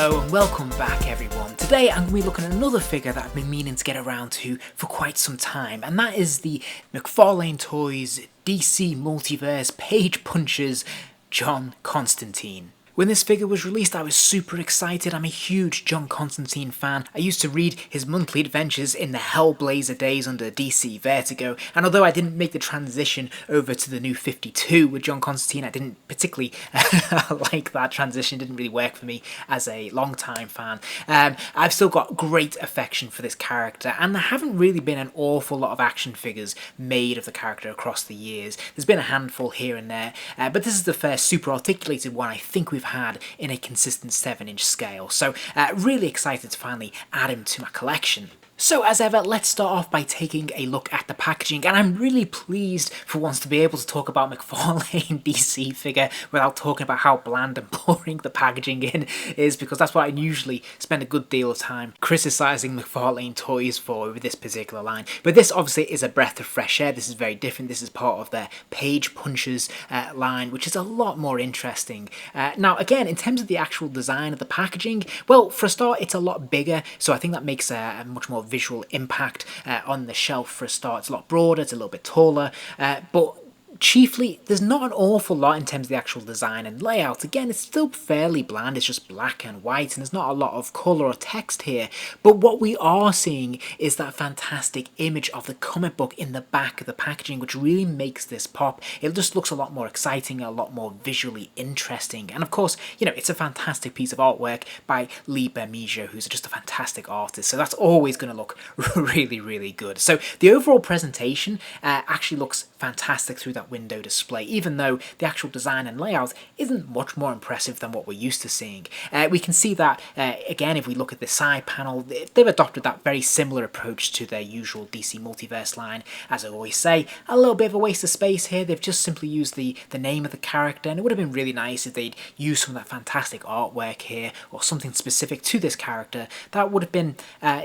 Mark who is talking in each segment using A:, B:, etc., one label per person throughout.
A: Hello and welcome back everyone. Today I'm going to be looking at another figure that I've been meaning to get around to for quite some time, and that is the McFarlane Toys DC Multiverse Page Punchers John Constantine. When this figure was released, I was super excited. I'm a huge John Constantine fan. I used to read his monthly adventures in the Hellblazer days under DC Vertigo, and although I didn't make the transition over to the new 52 with John Constantine, I didn't particularly like that transition. It didn't really work for me as a long-time fan. I've still got great affection for this character, and there haven't really been an awful lot of action figures made of the character across the years. There's been a handful here and there, but this is the first super articulated one I think we've had in a consistent 7-inch scale, so really excited to finally add him to my collection. So as ever, let's start off by taking a look at the packaging, and I'm really pleased for once to be able to talk about McFarlane DC figure without talking about how bland and boring the packaging is, because that's what I usually spend a good deal of time criticising McFarlane Toys for with this particular line. But this obviously is a breath of fresh air. This is very different. This is part of their Page Punchers line, which is a lot more interesting. Now again, in terms of the actual design of the packaging, well, for a start it's a lot bigger, so I think that makes a much more visual impact on the shelf. For a start, it's a lot broader, it's a little bit taller, but chiefly, there's not an awful lot in terms of the actual design and layout. Again, it's still fairly bland, it's just black and white, and there's not a lot of colour or text here. But what we are seeing is that fantastic image of the comic book in the back of the packaging, which really makes this pop. It just looks a lot more exciting, a lot more visually interesting. And of course, you know, it's a fantastic piece of artwork by Lee Bermejo, who's just a fantastic artist, so that's always going to look really, really good. So the overall presentation actually looks fantastic through that window display, even though the actual design and layout isn't much more impressive than what we're used to seeing. We can see that again if we look at the side panel. They've adopted that very similar approach to their usual DC Multiverse line. As I always say, a little bit of a waste of space here. They've just simply used the name of the character, and it would have been really nice if they'd used some of that fantastic artwork here or something specific to this character. That would have been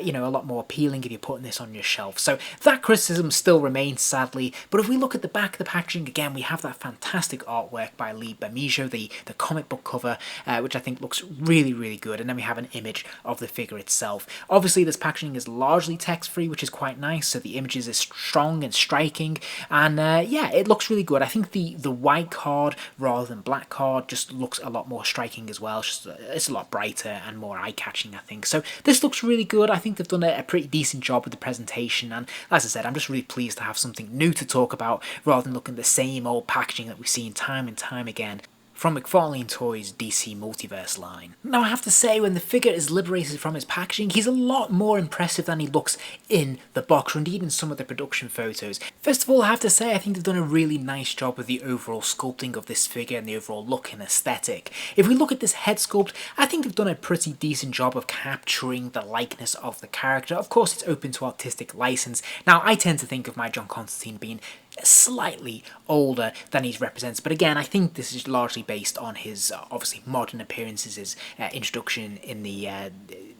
A: you know, a lot more appealing if you're putting this on your shelf. So that criticism still remains, sadly. But if we look at the back of the packaging, again, we have that fantastic artwork by Lee Bermejo, the comic book cover, which I think looks really, really good. And then we have an image of the figure itself. Obviously, this packaging is largely text-free, which is quite nice, so the images is strong and striking. And yeah, it looks really good. I think the white card rather than black card just looks a lot more striking as well. It's a lot brighter and more eye-catching, I think. So this looks really good. I think they've done a pretty decent job with the presentation. And as I said, I'm just really pleased to have something new to talk about rather than looking at the same old packaging that we've seen time and time again from McFarlane Toys DC Multiverse line. Now I have to say, when the figure is liberated from his packaging, he's a lot more impressive than he looks in the box, or indeed in some of the production photos. First of all, I have to say I think they've done a really nice job with the overall sculpting of this figure and the overall look and aesthetic. If we look at this head sculpt, I think they've done a pretty decent job of capturing the likeness of the character. Of course, it's open to artistic license. Now I tend to think of my John Constantine being slightly older than he's represented, but again, I think this is largely based on his obviously modern appearances, his introduction in the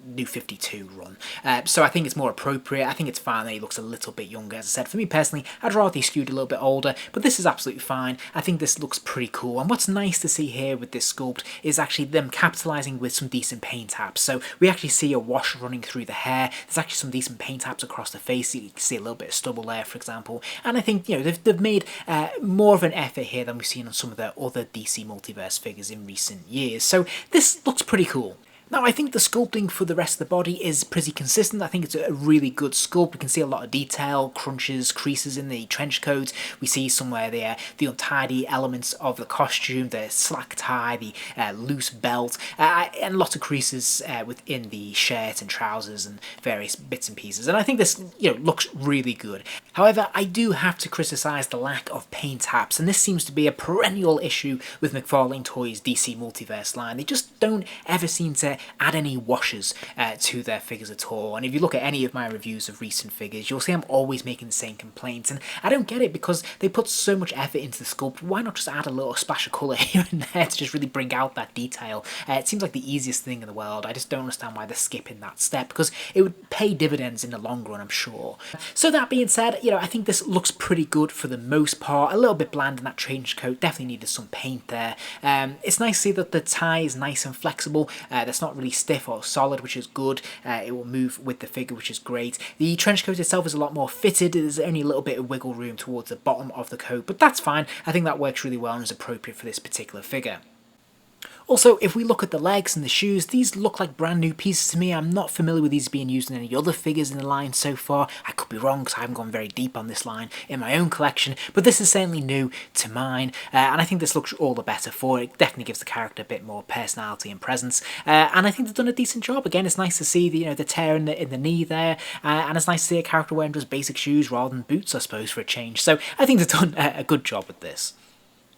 A: New 52 run. So I think it's more appropriate. I think it's fine that he looks a little bit younger. As I said, for me personally, I'd rather he skewed a little bit older, but this is absolutely fine. I think this looks pretty cool, and what's nice to see here with this sculpt is actually them capitalising with some decent paint apps. So we actually see a wash running through the hair. There's actually some decent paint apps across the face. You can see a little bit of stubble there, for example, and I think, you know, they've made more of an effort here than we've seen on some of their other DC Multiverse figures in recent years. So this looks pretty cool. Now I think the sculpting for the rest of the body is pretty consistent. I think it's a really good sculpt. We can see a lot of detail, crunches, creases in the trench coat. We see somewhere there the untidy elements of the costume, the slack tie, the loose belt, and lots of creases within the shirt and trousers and various bits and pieces. And I think this, you know, looks really good. However, I do have to criticise the lack of paint apps, and this seems to be a perennial issue with McFarlane Toys DC Multiverse line. They just don't ever seem to add any washes to their figures at all. And if you look at any of my reviews of recent figures, you'll see I'm always making the same complaints, and I don't get it because they put so much effort into the sculpt. Why not just add a little splash of colour here and there to just really bring out that detail? It seems like the easiest thing in the world. I just don't understand why they're skipping that step, because it would pay dividends in the long run, I'm sure. So that being said, you know, I think this looks pretty good for the most part. A little bit bland in that trench coat, definitely needed some paint there. It's nice to see that the tie is nice and flexible. That's not not really stiff or solid, which is good. It will move with the figure, which is great. The trench coat itself is a lot more fitted. There's only a little bit of wiggle room towards the bottom of the coat, but that's fine. I think that works really well and is appropriate for this particular figure. Also, if we look at the legs and the shoes, these look like brand new pieces to me. I'm not familiar with these being used in any other figures in the line so far. I could be wrong because I haven't gone very deep on this line in my own collection, but this is certainly new to mine, and I think this looks all the better for it. It definitely gives the character a bit more personality and presence, and I think they've done a decent job. Again, it's nice to see the, the tear in the knee there, and it's nice to see a character wearing just basic shoes rather than boots, I suppose, for a change. So I think they've done a good job with this.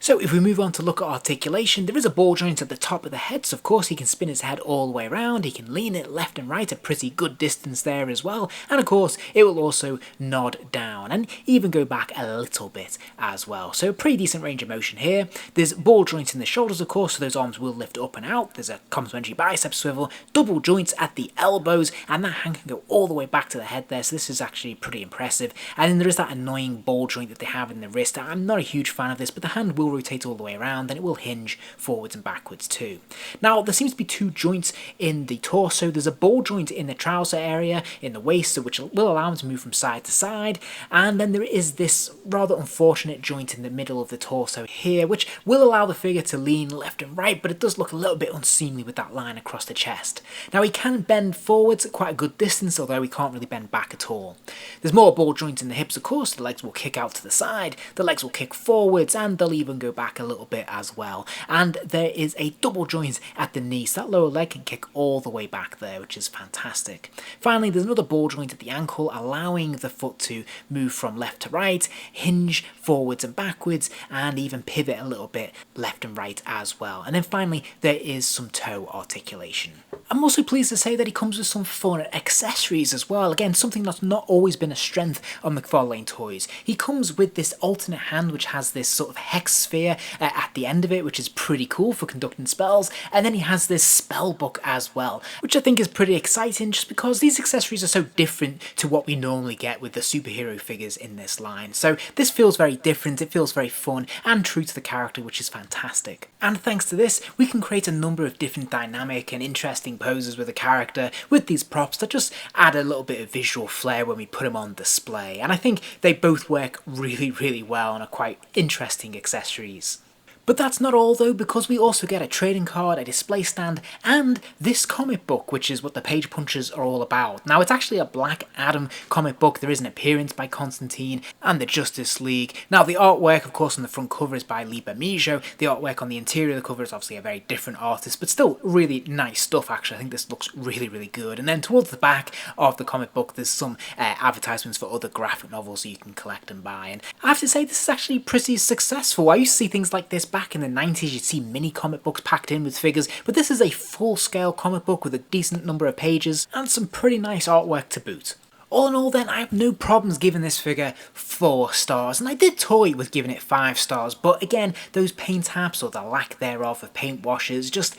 A: So if we move on to look at articulation, there is a ball joint at the top of the head, so of course he can spin his head all the way around, he can lean it left and right a pretty good distance there as well, and of course it will also nod down and even go back a little bit as well. So pretty decent range of motion here. There's ball joints in the shoulders, of course, so those arms will lift up and out. There's a complementary bicep swivel, double joints at the elbows, and that hand can go all the way back to the head there, so this is actually pretty impressive. And then there is that annoying ball joint that they have in the wrist. I'm not a huge fan of this, but the hand will rotate all the way around, and it will hinge forwards and backwards too. Now there seems to be two joints in the torso. There's a ball joint in the trouser area in the waist, which will allow him to move from side to side, and then there is this rather unfortunate joint in the middle of the torso here, which will allow the figure to lean left and right, but it does look a little bit unseemly with that line across the chest. Now he can bend forwards at quite a good distance, although he can't really bend back at all. There's more ball joints in the hips, of course. The legs will kick out to the side, the legs will kick forwards, and they'll even go back a little bit as well. And there is a double joint at the knee, so that lower leg can kick all the way back there, which is fantastic. Finally, there's another ball joint at the ankle, allowing the foot to move from left to right, hinge forwards and backwards, and even pivot a little bit left and right as well. And then finally, there is some toe articulation. I'm also pleased to say that he comes with some fun accessories as well. Again, something that's not always been a strength of McFarlane Toys. He comes with this alternate hand, which has this sort of hex sphere at the end of it, which is pretty cool for conducting spells, and then he has this spell book as well, which I think is pretty exciting just because these accessories are so different to what we normally get with the superhero figures in this line. So this feels very different, it feels very fun and true to the character, which is fantastic. And thanks to this, we can create a number of different dynamic and interesting poses with the character with these props that just add a little bit of visual flair when we put them on display, and I think they both work really well and are quite interesting accessories. But that's not all though, because we also get a trading card, a display stand, and this comic book, which is what the Page Punchers are all about. Now it's actually a Black Adam comic book. There is an appearance by Constantine and the Justice League. Now the artwork, of course, on the front cover is by Liber Mijo. The artwork on the interior of the cover is obviously a very different artist, but still really nice stuff actually. I think this looks really good. And then towards the back of the comic book there's some advertisements for other graphic novels that you can collect and buy. And I have to say this is actually pretty successful. I used to see things like this back in the 90s, you'd see mini comic books packed in with figures, but this is a full-scale comic book with a decent number of pages and some pretty nice artwork to boot. All in all then, I have no problems giving this figure 4 stars, and I did toy with giving it 5 stars, but again, those paint apps or the lack thereof of paint washes just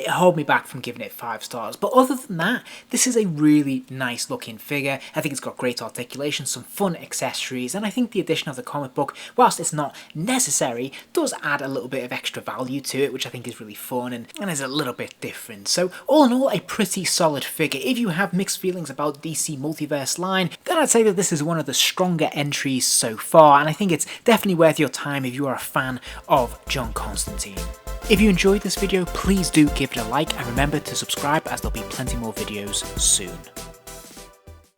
A: hold me back from giving it 5 stars. But other than that, this is a really nice looking figure. I think it's got great articulation, some fun accessories, and I think the addition of the comic book, whilst it's not necessary, does add a little bit of extra value to it, which I think is really fun and is a little bit different. So all in all, a pretty solid figure. If you have mixed feelings about DC Multiverse line, then I'd say that this is one of the stronger entries so far, and I think it's definitely worth your time if you are a fan of John Constantine. If you enjoyed this video, please do give it a like and remember to subscribe, as there'll be plenty more videos soon.